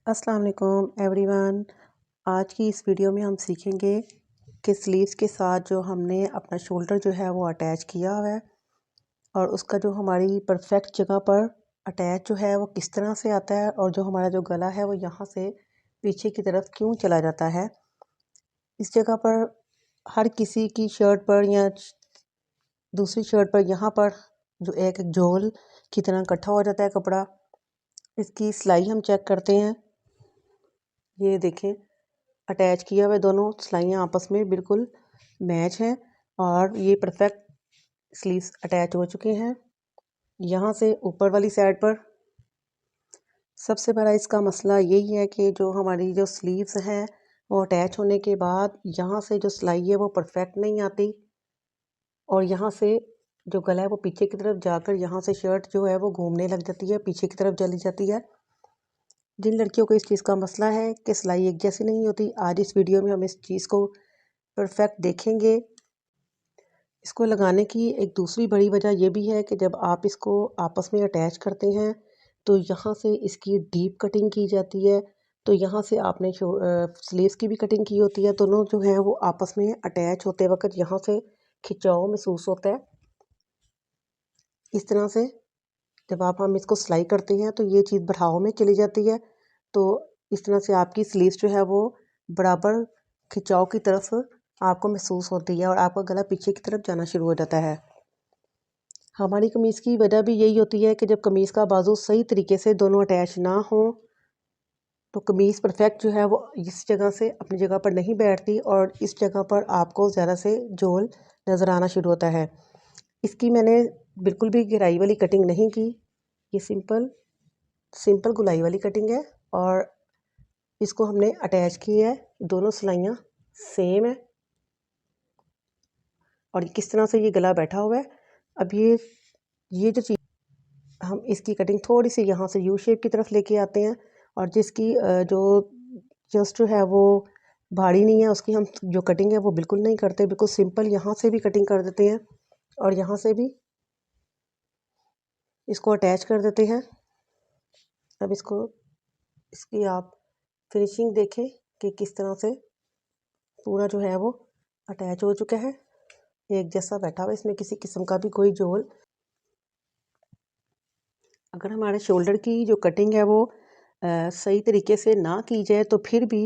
अस्सलाम वालेकुम एवरीवन। आज की इस वीडियो में हम सीखेंगे कि स्लीव्स के साथ जो हमने अपना शोल्डर जो है वो अटैच किया हुआ है और उसका जो हमारी परफेक्ट जगह पर अटैच जो है वो किस तरह से आता है और जो हमारा जो गला है वो यहाँ से पीछे की तरफ क्यों चला जाता है। इस जगह पर हर किसी की शर्ट पर या दूसरी शर्ट पर यहाँ पर जो एक झोल की तरह इकट्ठा हो जाता है कपड़ा। इसकी सिलाई हम चेक करते हैं। ये देखें, अटैच किया हुआ दोनों सिलाइयाँ आपस में बिल्कुल मैच हैं और ये परफेक्ट स्लीव्स अटैच हो चुके हैं। यहाँ से ऊपर वाली साइड पर सबसे बड़ा इसका मसला यही है कि जो हमारी जो स्लीव्स हैं वो अटैच होने के बाद यहाँ से जो सिलाई है वो परफेक्ट नहीं आती और यहाँ से जो गला है वो पीछे की तरफ जाकर यहाँ से शर्ट जो है वो घूमने लग जाती है, पीछे की तरफ चली जाती है। जिन लड़कियों को इस चीज़ का मसला है कि सिलाई एक जैसी नहीं होती, आज इस वीडियो में हम इस चीज़ को परफेक्ट देखेंगे। इसको लगाने की एक दूसरी बड़ी वजह यह भी है कि जब आप इसको आपस में अटैच करते हैं तो यहाँ से इसकी डीप कटिंग की जाती है। तो यहाँ से आपने स्लीव्स की भी कटिंग की होती है, दोनों जो हैं वो आपस में अटैच होते वक्त यहाँ से खिंचाव महसूस होता है। इस तरह से जब हम इसको सिलाई करते हैं तो ये चीज़ बढ़ाव में चली जाती है। तो इस तरह से आपकी स्लीव्स जो है वो बराबर खिंचाव की तरफ आपको महसूस होती है और आपका गला पीछे की तरफ जाना शुरू हो जाता है। हमारी कमीज़ की वजह भी यही होती है कि जब कमीज़ का बाजू सही तरीके से दोनों अटैच ना हो तो कमीज़ परफेक्ट जो है वो इस जगह से अपनी जगह पर नहीं बैठती और इस जगह पर आपको ज़्यादा से झोल नज़र आना शुरू होता है। इसकी मैंने बिल्कुल भी गहराई वाली कटिंग नहीं की, ये सिंपल गुलाई वाली कटिंग है और इसको हमने अटैच किया है। दोनों सिलाइयाँ सेम है और किस तरह से ये गला बैठा हुआ है। अब ये जो चीज़ हम इसकी कटिंग थोड़ी सी यहाँ से यू शेप की तरफ लेके आते हैं और जिसकी जो जस्ट है वो भारी नहीं है उसकी हम जो कटिंग है वो बिल्कुल नहीं करते, बिल्कुल सिंपल यहाँ से भी कटिंग कर देते हैं और यहाँ से भी इसको अटैच कर देते हैं। अब इसकी आप फिनिशिंग देखें कि किस तरह से पूरा जो है वो अटैच हो चुका है, एक जैसा बैठा हुआ, इसमें किसी किस्म का भी कोई झोल। अगर हमारे शोल्डर की जो कटिंग है वो सही तरीके से ना की जाए तो फिर भी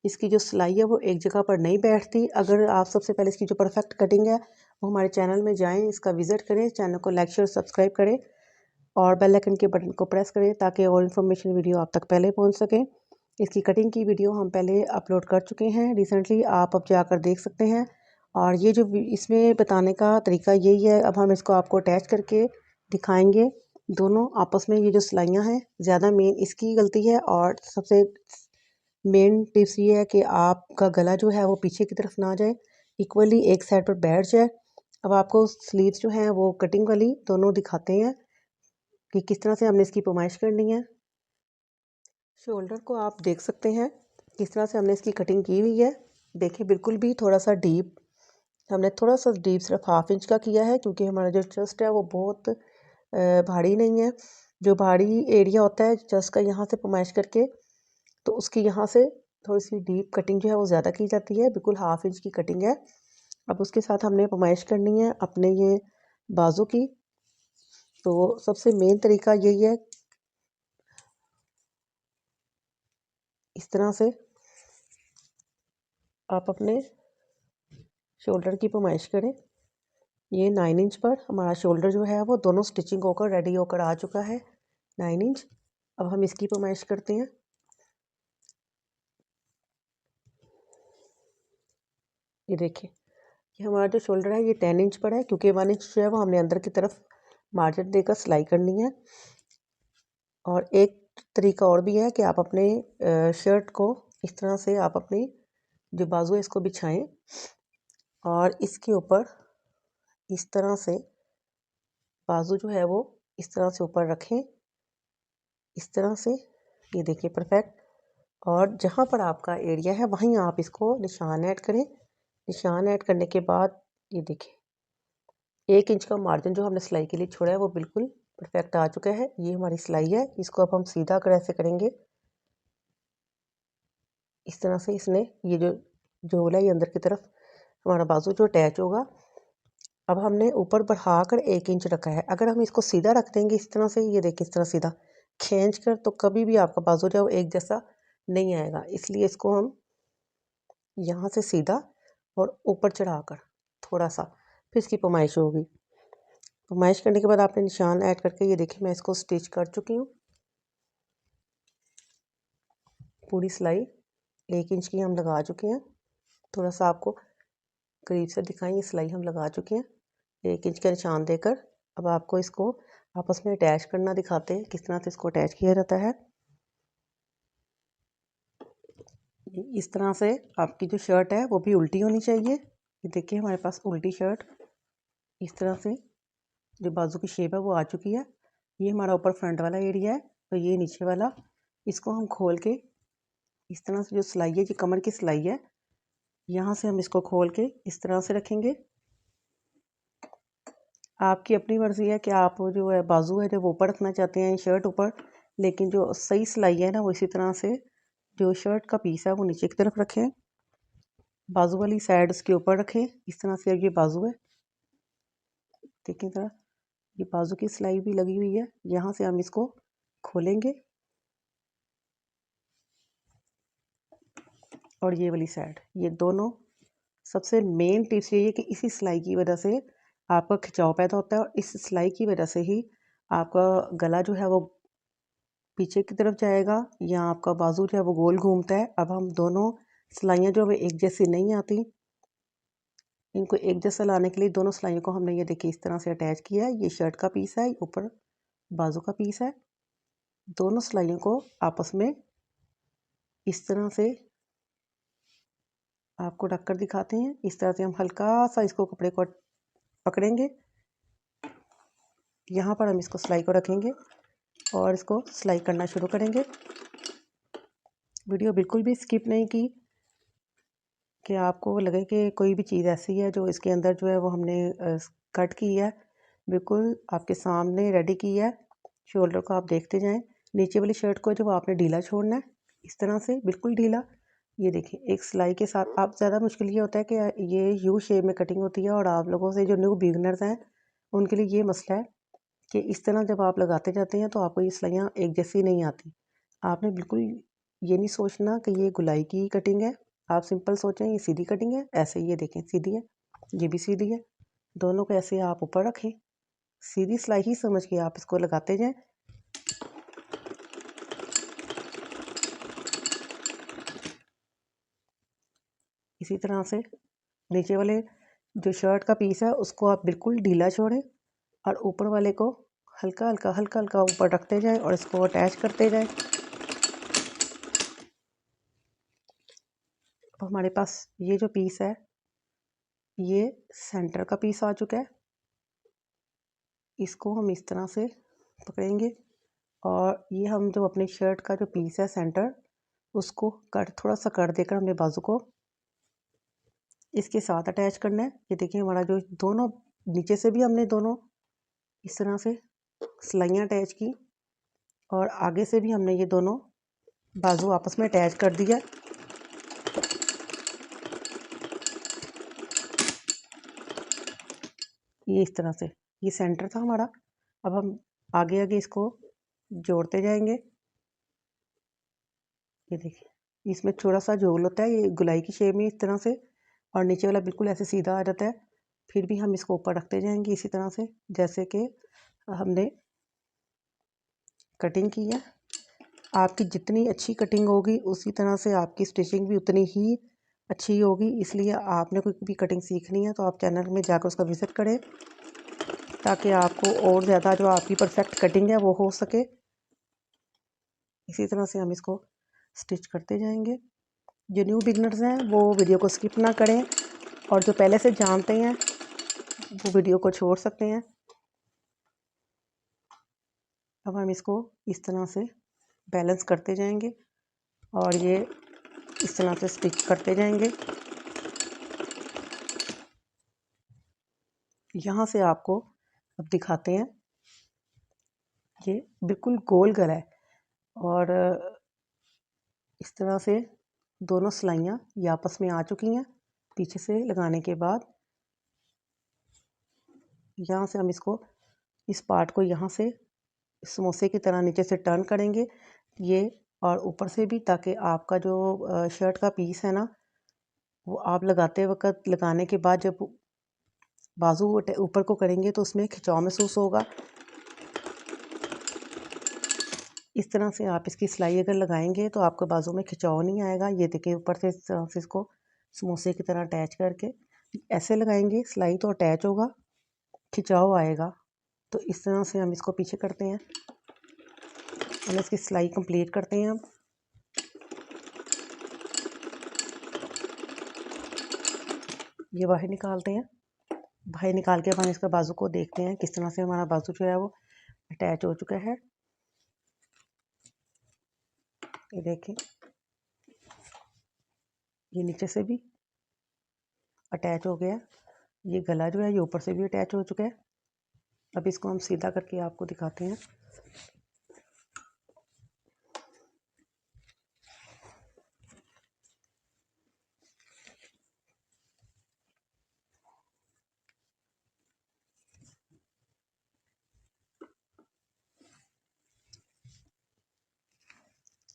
इसकी जो सिलाई है वो एक जगह पर नहीं बैठती। अगर आप सबसे पहले इसकी जो परफेक्ट कटिंग है वो हमारे चैनल में जाएं, इसका विज़िट करें, चैनल को लाइक शेयर सब्सक्राइब करें और बेल आइकन के बटन को प्रेस करें ताकि और इन्फॉर्मेशन वीडियो आप तक पहले पहुंच सके। इसकी कटिंग की वीडियो हम पहले अपलोड कर चुके हैं रिसेंटली, आप अब जाकर देख सकते हैं। और ये जो इसमें बताने का तरीका यही है, अब हम इसको आपको अटैच करके दिखाएंगे। दोनों आपस में ये जो सिलाइयाँ हैं ज़्यादा मेन इसकी गलती है और सबसे मेन टिप्स ये है कि आपका गला जो है वो पीछे की तरफ ना जाए, इक्वली एक साइड पर बैठ जाए। अब आपको स्लीव्स जो हैं वो कटिंग वाली दोनों दिखाते हैं कि किस तरह से हमने इसकी पैमाइश करनी है। शोल्डर को आप देख सकते हैं किस तरह से हमने इसकी कटिंग की हुई है। देखिए बिल्कुल भी थोड़ा सा डीप, हमने थोड़ा सा डीप सिर्फ 1/2 इंच का किया है क्योंकि हमारा जो चेस्ट है वो बहुत भारी नहीं है। जो भारी एरिया होता है चेस्ट का, यहाँ से पैमाइश करके तो उसकी यहाँ से थोड़ी सी डीप कटिंग जो है वो ज़्यादा की जाती है, बिल्कुल 1/2 इंच की कटिंग है। अब उसके साथ हमने पैमाइश करनी है अपने ये बाजू की। तो सबसे मेन तरीका यही है, इस तरह से आप अपने शोल्डर की पैमाइश करें। ये 9 इंच पर हमारा शोल्डर जो है वो दोनों स्टिचिंग होकर रेडी होकर आ चुका है, 9 इंच। अब हम इसकी पैमाइश करते हैं। ये देखिए, ये हमारा जो शोल्डर है ये 10 इंच पर है क्योंकि 1 इंच जो है वो हमने अंदर की तरफ मार्जिन देकर सिलाई करनी है। और एक तरीका और भी है कि आप अपने शर्ट को इस तरह से आप अपनी जो बाजू है इसको बिछाएं और इसके ऊपर इस तरह से बाजू जो है वो इस तरह से ऊपर रखें, इस तरह से। ये देखिए परफेक्ट। और जहाँ पर आपका एरिया है वहीं आप इसको निशान ऐड करें। निशान ऐड करने के बाद ये देखिए 1 इंच का मार्जिन जो हमने सिलाई के लिए छोड़ा है वो बिल्कुल परफेक्ट आ चुका है। ये हमारी सिलाई है, इसको अब हम सीधा कर ऐसे करेंगे इस तरह से इसने ये जो होला है ये अंदर की तरफ हमारा बाजू जो अटैच होगा। अब हमने ऊपर बढ़ाकर 1 इंच रखा है। अगर हम इसको सीधा रख देंगे इस तरह से, ये देखिए इस तरह सीधा खींच कर, तो कभी भी आपका बाजू जो है वो एक जैसा नहीं आएगा। इसलिए इसको हम यहाँ से सीधा और ऊपर चढ़ाकर थोड़ा सा, फिर इसकी पैमाइश होगी। पैमाइश करने के बाद आपने निशान ऐड करके ये देखिए मैं इसको स्टिच कर चुकी हूँ। पूरी सिलाई 1 इंच की हम लगा चुके हैं। थोड़ा सा आपको करीब से दिखाएं, ये सिलाई हम लगा चुके हैं 1 इंच का निशान देकर। अब आपको इसको आपस में अटैच करना दिखाते हैं, किस तरह से इसको अटैच किया जाता है। इस तरह से आपकी जो शर्ट है वो भी उल्टी होनी चाहिए। ये देखिए हमारे पास उल्टी शर्ट इस तरह से जो बाजू की शेप है वो आ चुकी है। ये हमारा ऊपर फ्रंट वाला एरिया है और ये नीचे वाला। इसको हम खोल के इस तरह से जो सिलाई है, ये कमर की सिलाई है, यहाँ से हम इसको खोल के इस तरह से रखेंगे। आपकी अपनी मर्ज़ी है कि आप जो है बाजू है जो वो ऊपर रखना चाहते हैं शर्ट ऊपर, लेकिन जो सही सिलाई है ना वो इसी तरह से जो शर्ट का पीस है वो नीचे की तरफ रखें, बाजू वाली साइड उसके ऊपर रखें। इस तरह से अब ये बाजू है, देखें ज़रा, ये बाजू की सिलाई भी लगी हुई है। यहाँ से हम इसको खोलेंगे और ये वाली साइड, ये दोनों। सबसे मेन टिप्स ये है कि इसी सिलाई की वजह से आपका खिंचाव पैदा होता है और इस सिलाई की वजह से ही आपका गला जो है वो पीछे की तरफ जाएगा या आपका बाजू जो है वो गोल घूमता है। अब हम दोनों सिलाइयाँ जो है एक जैसी नहीं आती, इनको एक जैसा लाने के लिए दोनों सिलाइयों को हमने ये देखिए इस तरह से अटैच किया है। ये शर्ट का पीस है, ऊपर बाजू का पीस है। दोनों सिलाइयों को आपस में इस तरह से आपको ढककर दिखाते हैं। इस तरह से हम हल्का सा इसको कपड़े को पकड़ेंगे, यहाँ पर हम इसको सिलाई को रखेंगे और इसको सिलाई करना शुरू करेंगे। वीडियो बिल्कुल भी स्किप नहीं की कि आपको लगे कि कोई भी चीज़ ऐसी है जो इसके अंदर जो है वो हमने कट की है। बिल्कुल आपके सामने रेडी की है। शोल्डर को आप देखते जाएं। नीचे वाली शर्ट को जो आपने ढीला छोड़ना है, इस तरह से बिल्कुल ढीला। ये देखिए एक सिलाई के साथ आप ज़्यादा मुश्किल ये होता है कि ये यू शेप में कटिंग होती है और आप लोगों से जो न्यू बिगनर्स हैं उनके लिए ये मसला है कि इस तरह जब आप लगाते जाते हैं तो आपको ये सिलाइयाँ एक जैसी नहीं आती। आपने बिल्कुल ये नहीं सोचना कि ये गुलाई की कटिंग है। आप सिंपल सोचें ये सीधी कटिंग है। ऐसे ये देखें सीधी है, ये भी सीधी है। दोनों को ऐसे आप ऊपर रखें, सीधी सिलाई ही समझ के आप इसको लगाते जाएं। इसी तरह से नीचे वाले जो शर्ट का पीस है उसको आप बिल्कुल ढीला छोड़ें और ऊपर वाले को हल्का हल्का ऊपर रखते जाएं और इसको अटैच करते जाएं। अब हमारे पास ये जो पीस है ये सेंटर का पीस आ चुका है। इसको हम इस तरह से पकड़ेंगे और ये हम जो अपनी शर्ट का जो पीस है सेंटर, उसको कट थोड़ा सा कट देकर हमने बाजू को इसके साथ अटैच करना है। ये देखिए हमारा जो दोनों नीचे से भी हमने दोनों इस तरह से सिलाइयाँ अटैच की और आगे से भी हमने ये दोनों बाजू आपस में अटैच कर दिया। ये इस तरह से ये सेंटर था हमारा। अब हम आगे आगे इसको जोड़ते जाएंगे। ये देखिए इसमें थोड़ा सा जो होल होता है ये गुलाई की शेप में इस तरह से, और नीचे वाला बिल्कुल ऐसे सीधा आ जाता है। फिर भी हम इसको ऊपर रखते जाएंगे इसी तरह से जैसे कि हमने कटिंग की है। आपकी जितनी अच्छी कटिंग होगी उसी तरह से आपकी स्टिचिंग भी उतनी ही अच्छी होगी। इसलिए आपने कोई भी कटिंग सीखनी है तो आप चैनल में जाकर उसका विज़िट करें ताकि आपको और ज़्यादा जो आपकी परफेक्ट कटिंग है वो हो सके। इसी तरह से हम इसको स्टिच करते जाएंगे। जो न्यू बिगनर्स हैं वो वीडियो को स्किप ना करें और जो पहले से जानते हैं वो वीडियो को छोड़ सकते हैं। अब हम इसको इस तरह से बैलेंस करते जाएंगे और ये इस तरह से स्टिच करते जाएंगे। यहाँ से आपको अब दिखाते हैं, ये बिल्कुल गोल गला है और इस तरह से दोनों सिलाइयाँ ये आपस में आ चुकी हैं। पीछे से लगाने के बाद यहाँ से हम इसको इस पार्ट को यहाँ से समोसे की तरह नीचे से टर्न करेंगे ये, और ऊपर से भी, ताकि आपका जो शर्ट का पीस है ना वो आप लगाते वक्त लगाने के बाद जब बाजू ऊपर को करेंगे तो उसमें खिंचाव महसूस होगा। इस तरह से आप इसकी सिलाई अगर लगाएंगे तो आपके बाजू में खिंचाव नहीं आएगा। ये देखिए ऊपर से इस तरह से इसको समोसे की तरह अटैच करके ऐसे लगाएंगे, सिलाई तो अटैच होगा, खिंचाव आएगा। तो इस तरह से हम इसको पीछे करते हैं, हम इसकी सिलाई कंप्लीट करते हैं। ये बाहर निकालते हैं, बाहर निकाल के हम इसका बाजू को देखते हैं किस तरह से हमारा बाजू जो है वो अटैच हो चुका है। ये देखें, ये नीचे से भी अटैच हो गया, ये गला जो है ये ऊपर से भी अटैच हो चुका है। अब इसको हम सीधा करके आपको दिखाते हैं।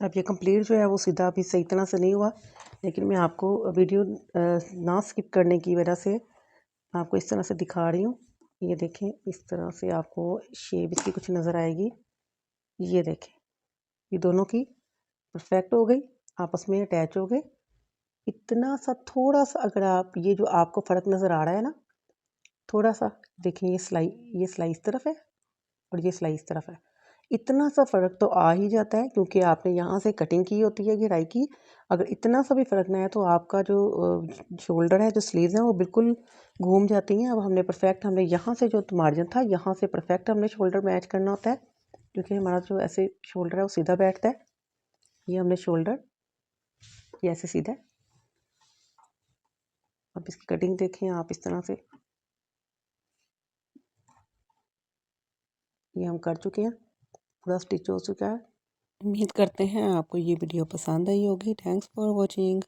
अब ये कंप्लीट जो है वो सीधा अभी सही तरह से नहीं हुआ, लेकिन मैं आपको वीडियो ना स्किप करने की वजह से आपको इस तरह से दिखा रही हूँ। ये देखें, इस तरह से आपको शेप इसकी कुछ नज़र आएगी। ये देखें, ये दोनों की परफेक्ट हो गई, आपस में अटैच हो गए। इतना सा थोड़ा सा अगर आप ये जो आपको फ़र्क नज़र आ रहा है ना, थोड़ा सा देखें, ये सिलाई इस तरफ है और ये सिलाई इस तरफ है। इतना सा फ़र्क तो आ ही जाता है क्योंकि आपने यहाँ से कटिंग की होती है गहराई की। अगर इतना सा भी फ़र्क ना है तो आपका जो शोल्डर है, जो स्लीव्स हैं वो बिल्कुल घूम जाती हैं। अब हमने यहाँ से जो मार्जिन था यहाँ से परफेक्ट हमने शोल्डर मैच करना होता है, क्योंकि हमारा जो ऐसे शोल्डर है वो सीधा बैठता है। ये हमने शोल्डर ये ऐसे सीधा है। अब इसकी कटिंग देखें आप इस तरह से, ये हम कर चुके हैं, पूरा स्टिच हो चुका है। उम्मीद करते हैं आपको ये वीडियो पसंद आई होगी। Thanks for watching.